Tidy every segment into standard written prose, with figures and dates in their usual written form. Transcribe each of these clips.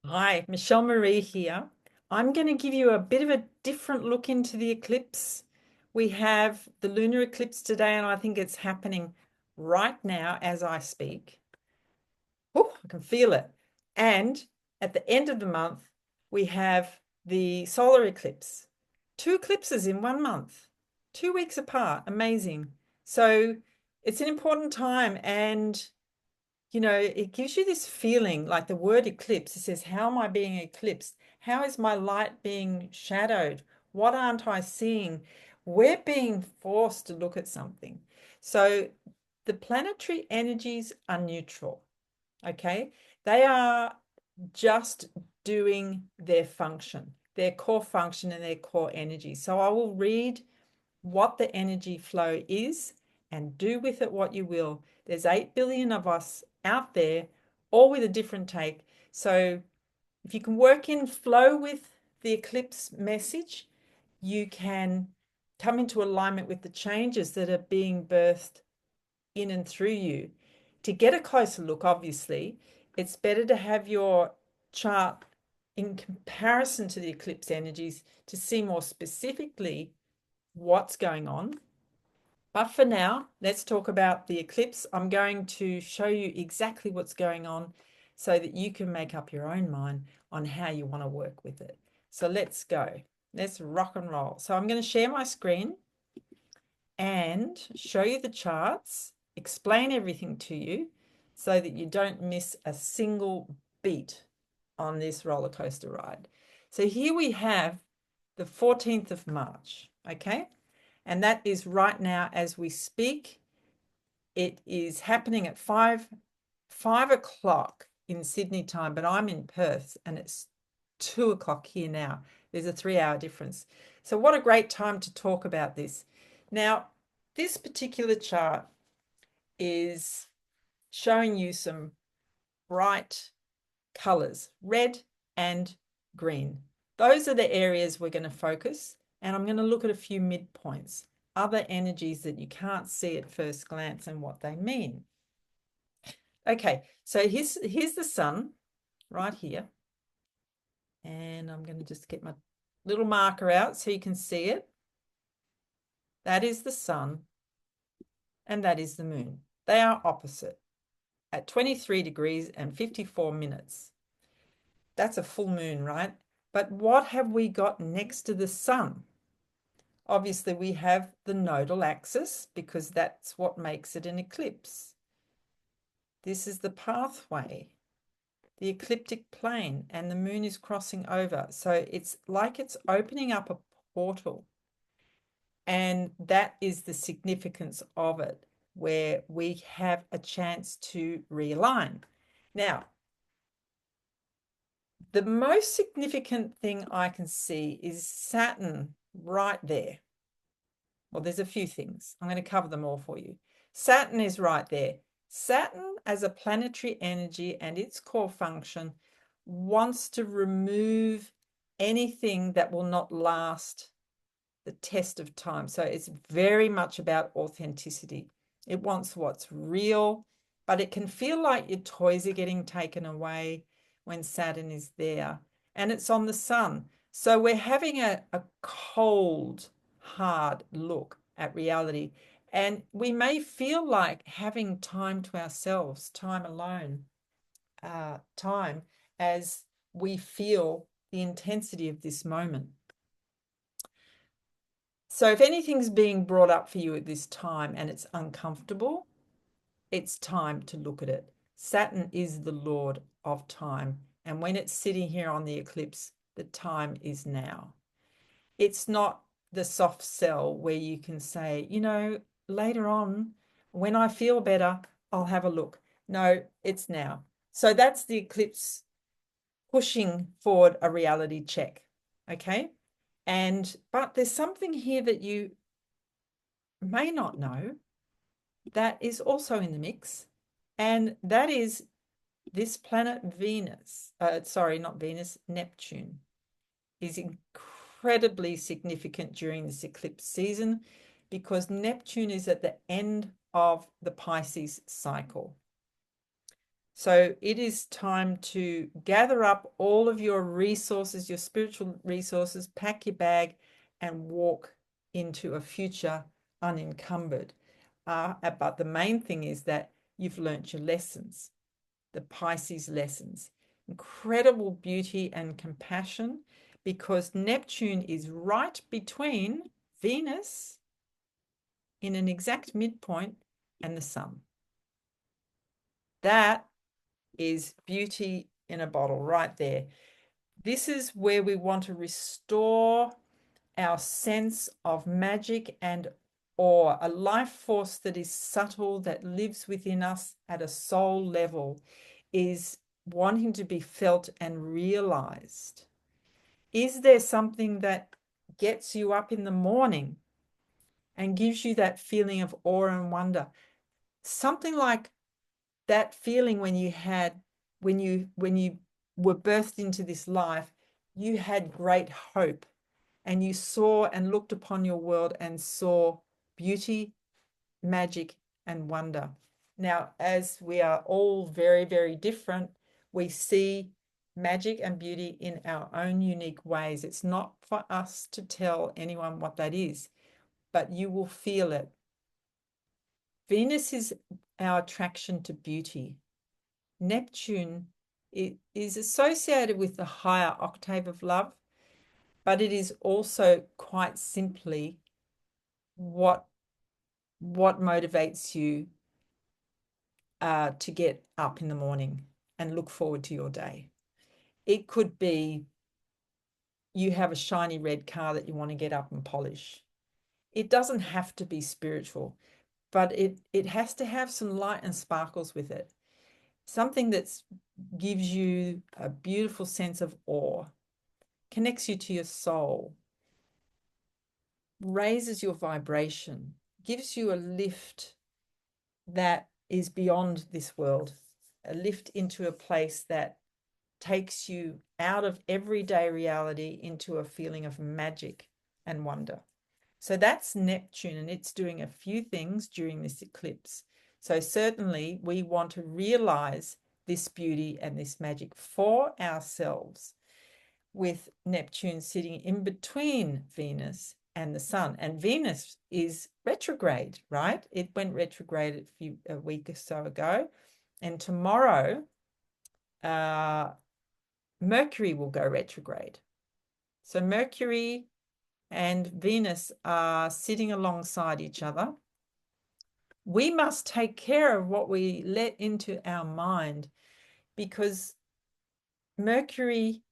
Hi, Michelle Marie here. I'm going to give you a bit of a different look into the eclipse. We have the lunar eclipse today, and I think it's happening right now as I speak. Oh, I can feel it. And at the end of the month, we have the solar eclipse. Two eclipses in 1 month, 2 weeks apart. Amazing. So it's an important time, and it gives you this feeling like the word eclipse. It says, how am I being eclipsed? How is my light being shadowed? What aren't I seeing? We're being forced to look at something. So the planetary energies are neutral, okay? They are just doing their function, their core function and their core energy. So I will read what the energy flow is and do with it what you will. There's 8 billion of us out there, all with a different take. So if you can work in flow with the eclipse message, you can come into alignment with the changes that are being birthed in and through you. To get a closer look, obviously, it's better to have your chart in comparison to the eclipse energies to see more specifically what's going on. But for now, let's talk about the eclipse. I'm going to show you exactly what's going on so that you can make up your own mind on how you want to work with it. So let's go. Let's rock and roll. So I'm going to share my screen and show you the charts, explain everything to you so that you don't miss a single beat on this roller coaster ride. So here we have the 14th of March, okay? And that is right now as we speak. It is happening at 5 o'clock in Sydney time, but I'm in Perth and it's 2 o'clock here now. There's a 3 hour difference. So what a great time to talk about this. Now, this particular chart is showing you some bright colors, red and green. Those are the areas we're going to focus, and I'm going to look at a few midpoints, other energies that you can't see at first glance and what they mean. Okay, so here's the sun right here. And I'm going to just get my little marker out so you can see it. That is the sun, and that is the moon. They are opposite at 23 degrees and 54 minutes. That's a full moon, right? But what have we got next to the sun? Obviously, we have the nodal axis because that's what makes it an eclipse. This is the pathway, the ecliptic plane, and the moon is crossing over. So it's like it's opening up a portal. And that is the significance of it, where we have a chance to realign. Now, the most significant thing I can see is Saturn right there. Well, there's a few things. I'm going to cover them all for you. Saturn is right there. Saturn, as a planetary energy and its core function, wants to remove anything that will not last the test of time. So it's very much about authenticity. It wants what's real, but it can feel like your toys are getting taken away when Saturn is there. And it's on the sun. So we're having a cold, hard look at reality. And we may feel like having time to ourselves, time alone, time as we feel the intensity of this moment. So if anything's being brought up for you at this time and it's uncomfortable, it's time to look at it. Saturn is the Lord of time. And when it's sitting here on the eclipse, the time is now. It's not the soft sell where you can say, later on, when I feel better, I'll have a look. No, it's now. So that's the eclipse pushing forward a reality check. Okay. But there's something here that you may not know that is also in the mix, and that is this planet Venus, sorry, not Venus, Neptune, is incredibly significant during this eclipse season because Neptune is at the end of the Pisces cycle. So it is time to gather up all of your resources, your spiritual resources, pack your bag, and walk into a future unencumbered. But the main thing is that you've learnt your lessons, the Pisces lessons. Incredible beauty and compassion, because Neptune is right between Venus in an exact midpoint and the Sun. That is beauty in a bottle right there. This is where we want to restore our sense of magic and awe, a life force that is subtle, that lives within us at a soul level, is wanting to be felt and realized. Is there something that gets you up in the morning and gives you that feeling of awe and wonder? Something like that feeling when you were birthed into this life, you had great hope, and you saw and looked upon your world and saw beauty, magic, and wonder. Now, as we are all very, very different, we see magic and beauty in our own unique ways. It's not for us to tell anyone what that is, but you will feel it. Venus is our attraction to beauty. Neptune is associated with the higher octave of love, but it is also quite simply what motivates you to get up in the morning and look forward to your day. It could be you have a shiny red car that you want to get up and polish. It doesn't have to be spiritual, but it has to have some light and sparkles with it. Something that gives you a beautiful sense of awe, connects you to your soul, raises your vibration, gives you a lift that is beyond this world, a lift into a place that takes you out of everyday reality into a feeling of magic and wonder. So that's Neptune, and it's doing a few things during this eclipse. So certainly we want to realize this beauty and this magic for ourselves, with Neptune sitting in between Venus and the Sun. And Venus is retrograde, right? It went retrograde a week or so ago. And tomorrow, Mercury will go retrograde. So Mercury and Venus are sitting alongside each other. We must take care of what we let into our mind, because Mercury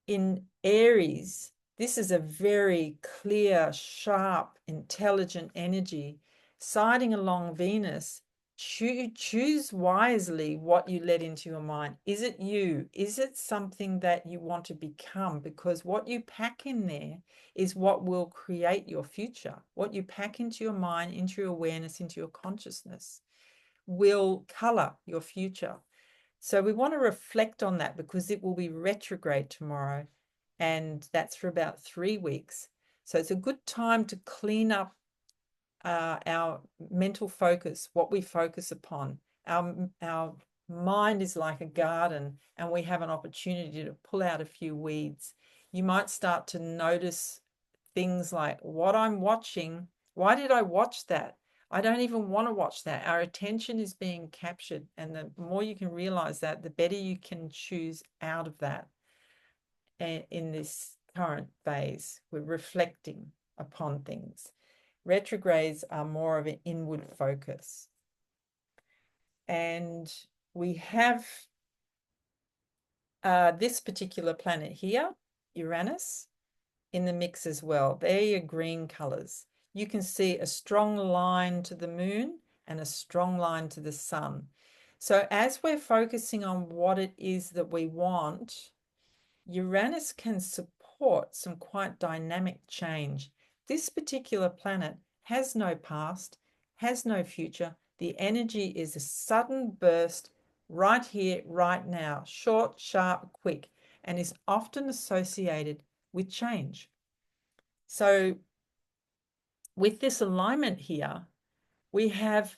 in Aries, this is a very clear, sharp, intelligent energy. Siding along Venus, choose wisely what you let into your mind. Is it you? Is it something that you want to become? Because what you pack in there is what will create your future. What you pack into your mind, into your awareness, into your consciousness will color your future. So we want to reflect on that, because it will be retrograde tomorrow, and that's for about 3 weeks. So it's a good time to clean up our mental focus, what we focus upon. Our mind is like a garden, and we have an opportunity to pull out a few weeds. You might start to notice things like, what I'm watching, why did I watch that? I don't even want to watch that. Our attention is being captured. And the more you can realize that, the better you can choose out of that. And in this current phase, we're reflecting upon things. Retrogrades are more of an inward focus. And we have this particular planet here, Uranus, in the mix as well. They're your green colors. You can see a strong line to the moon and a strong line to the sun. So as we're focusing on what it is that we want, Uranus can support some quite dynamic change. This particular planet has no past, has no future. The energy is a sudden burst right here, right now, short, sharp, quick, and is often associated with change. So with this alignment here, we have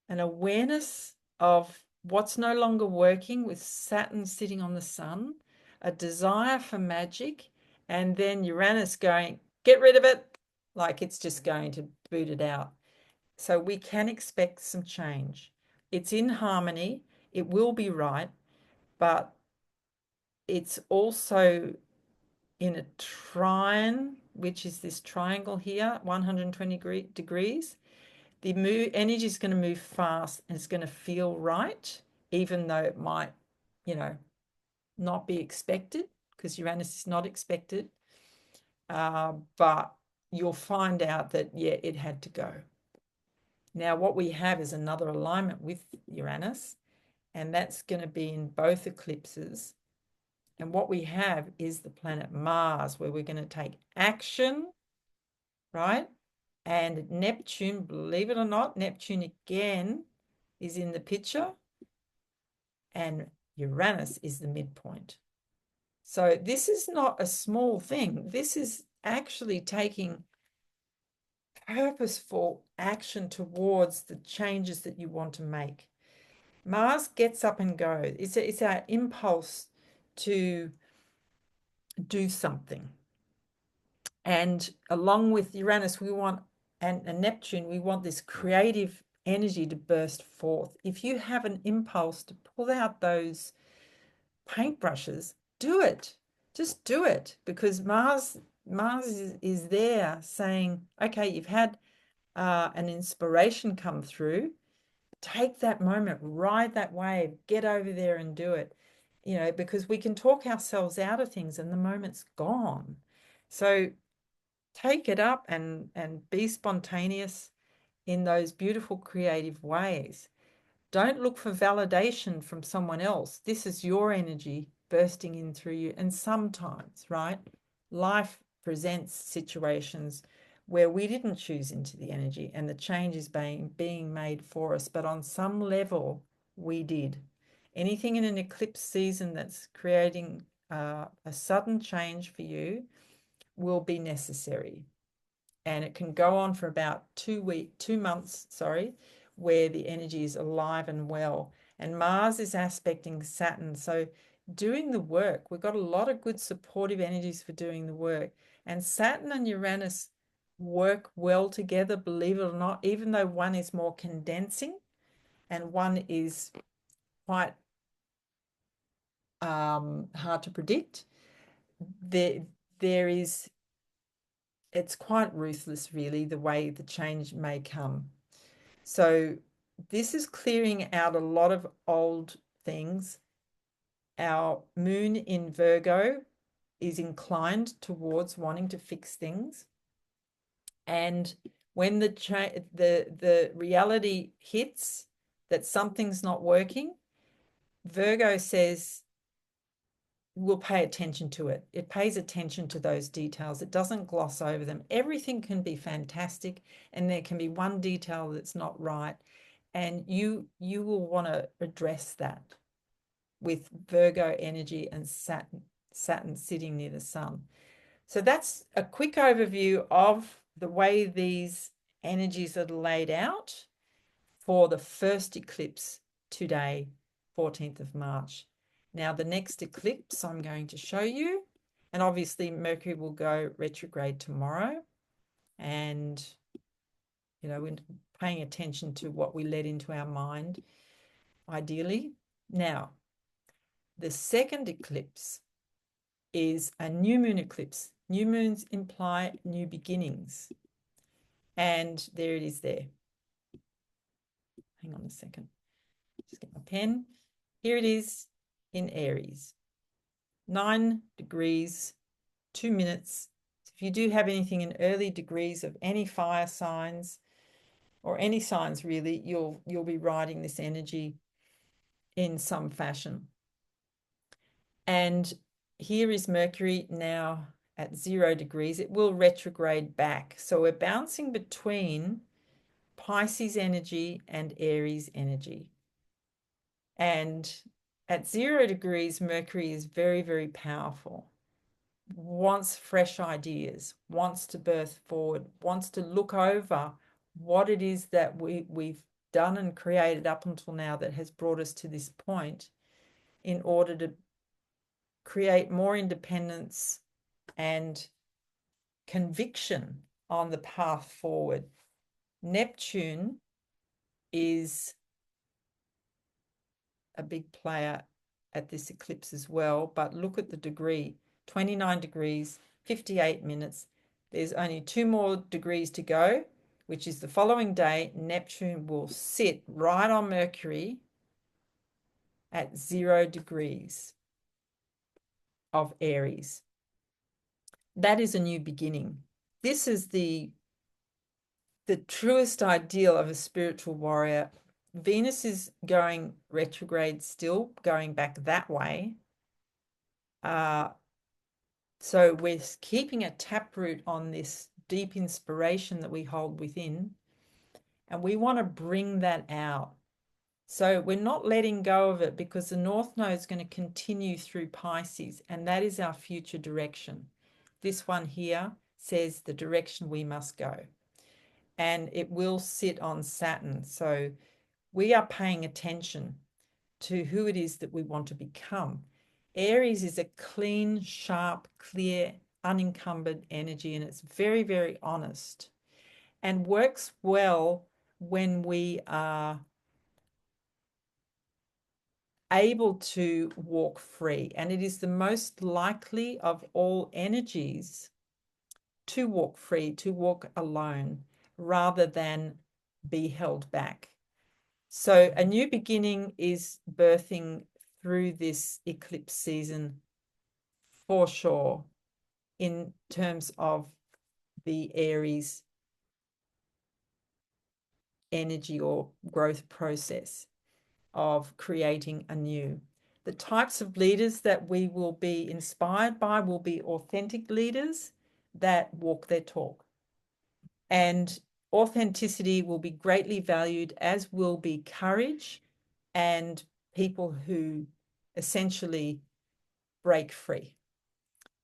an awareness of what's no longer working with Saturn sitting on the sun, a desire for magic, and then Uranus going, get rid of it, like it's just going to boot it out. So we can expect some change. It's in harmony, it will be right, but it's also in a trine, which is this triangle here, 120 degrees. The energy is going to move fast and it's going to feel right, even though it might, not be expected, because Uranus is not expected. But you'll find out that, yeah, it had to go. Now, what we have is another alignment with Uranus, and that's going to be in both eclipses. And what we have is the planet Mars, where we're going to take action, right? And Neptune, believe it or not, Neptune again is in the picture, and Uranus is the midpoint. So this is not a small thing. This is actually taking purposeful action towards the changes that you want to make. Mars gets up and goes. It's our impulse to do something. And along with Uranus, we want, and Neptune, we want this creative energy to burst forth. If you have an impulse to pull out those paintbrushes, do it. Just do it, because Mars is there saying, okay, you've had an inspiration come through. Take that moment, ride that wave, get over there and do it. Because we can talk ourselves out of things and the moment's gone. So take it up and be spontaneous in those beautiful creative ways. Don't look for validation from someone else. This is your energy bursting in through you. And sometimes, right, life presents situations where we didn't choose into the energy and the change is being made for us. But on some level, we did. Anything in an eclipse season that's creating a sudden change for you will be necessary. And it can go on for about 2 months, where the energy is alive and well. And Mars is aspecting Saturn. So doing the work, we've got a lot of good supportive energies for doing the work. And Saturn and Uranus work well together, believe it or not, even though one is more condensing and one is quite hard to predict. It's quite ruthless, really, the way the change may come. So this is clearing out a lot of old things. Our moon in Virgo is inclined towards wanting to fix things. And when the reality hits that something's not working, Virgo says, we'll pay attention to it. It pays attention to those details. It doesn't gloss over them. Everything can be fantastic, and there can be one detail that's not right. And you will want to address that with Virgo energy and Saturn sitting near the sun. So that's a quick overview of the way these energies are laid out for the first eclipse today, 14th of March. Now, the next eclipse I'm going to show you, and obviously Mercury will go retrograde tomorrow. And, we're paying attention to what we let into our mind, ideally. Now, the second eclipse is a new moon eclipse. New moons imply new beginnings. And there it is there. Hang on a second. Just get my pen. Here it is in Aries. 9 degrees, 2 minutes. So if you do have anything in early degrees of any fire signs or any signs really, you'll be riding this energy in some fashion. And here is Mercury now at 0 degrees. It will retrograde back. So we're bouncing between Pisces energy and Aries energy. And at 0 degrees, Mercury is very, very powerful, wants fresh ideas, wants to birth forward, wants to look over what it is that we've done and created up until now that has brought us to this point in order to create more independence and conviction on the path forward. Neptune is a big player at this eclipse as well, but look at the degree, 29 degrees, 58 minutes. There's only 2 more degrees to go, which is the following day. Neptune will sit right on Mercury at 0 degrees of Aries. That is a new beginning. This is the truest ideal of a spiritual warrior. Venus is going retrograde still, going back that way. So we're keeping a taproot on this deep inspiration that we hold within, and we want to bring that out. So we're not letting go of it because the North Node is going to continue through Pisces, and that is our future direction. This one here says the direction we must go, and it will sit on Saturn. So we are paying attention to who it is that we want to become. Aries is a clean, sharp, clear, unencumbered energy, and it's very, very honest and works well when we are able to walk free. And it is the most likely of all energies to walk free, to walk alone, rather than be held back. So a new beginning is birthing through this eclipse season for sure, in terms of the Aries energy or growth process of creating anew. The types of leaders that we will be inspired by will be authentic leaders that walk their talk. And authenticity will be greatly valued, as will be courage and people who essentially break free.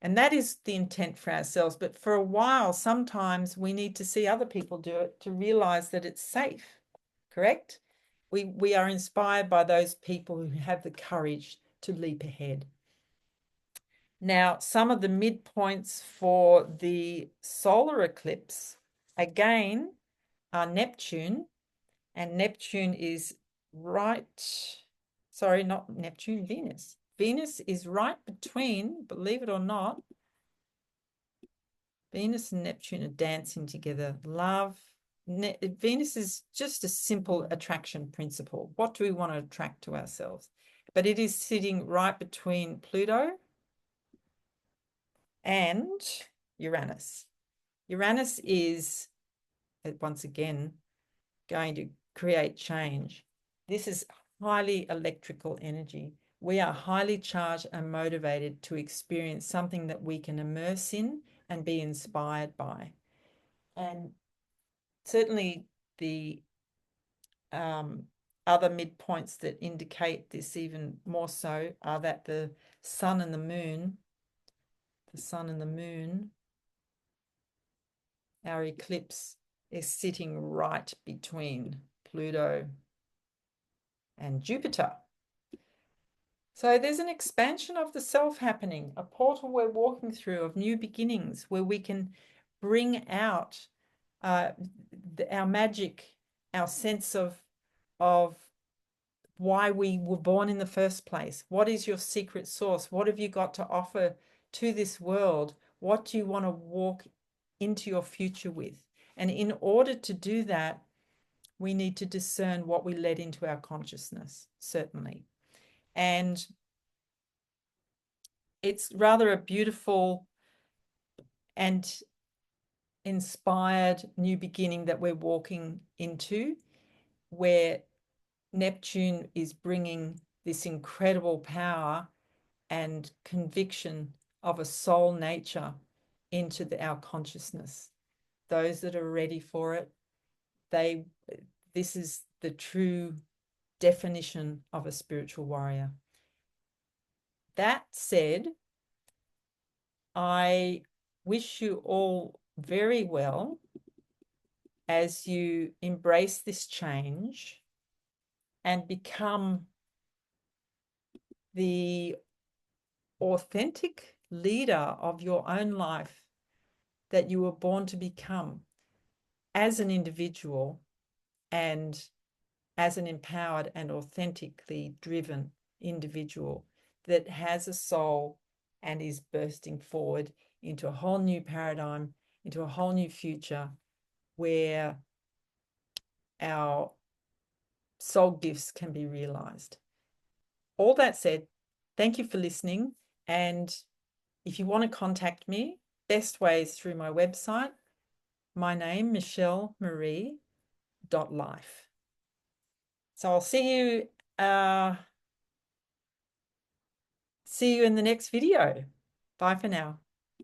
And that is the intent for ourselves. But for a while, sometimes we need to see other people do it to realize that it's safe, correct? We are inspired by those people who have the courage to leap ahead. Now, some of the midpoints for the solar eclipse, again, are Neptune. And Neptune is not Neptune, Venus. Venus is right between, believe it or not, Venus and Neptune are dancing together. Love. Venus is just a simple attraction principle. What do we want to attract to ourselves? But it is sitting right between Pluto and Uranus. Uranus is, once again, going to create change. This is highly electrical energy. We are highly charged and motivated to experience something that we can immerse in and be inspired by. And certainly the other midpoints that indicate this even more so are that the sun and the moon, our eclipse is sitting right between Pluto and Jupiter. So there's an expansion of the self happening, a portal we're walking through of new beginnings where we can bring out our magic, our sense of why we were born in the first place. What is your secret sauce? What have you got to offer to this world? What do you want to walk into your future with? And in order to do that, we need to discern what we let into our consciousness, certainly. And it's rather a beautiful and inspired new beginning that we're walking into, where Neptune is bringing this incredible power and conviction of a soul nature into our consciousness. Those that are ready for it, this is the true definition of a spiritual warrior. That said, I wish you all very well as you embrace this change and become the authentic leader of your own life that you were born to become as an individual and as an empowered and authentically driven individual that has a soul and is bursting forward into a whole new paradigm, into a whole new future where our soul gifts can be realized. All that said, thank you for listening. And if you want to contact me, best way is through my website, my name, michelleMarie.life. So I'll see you in the next video. Bye for now.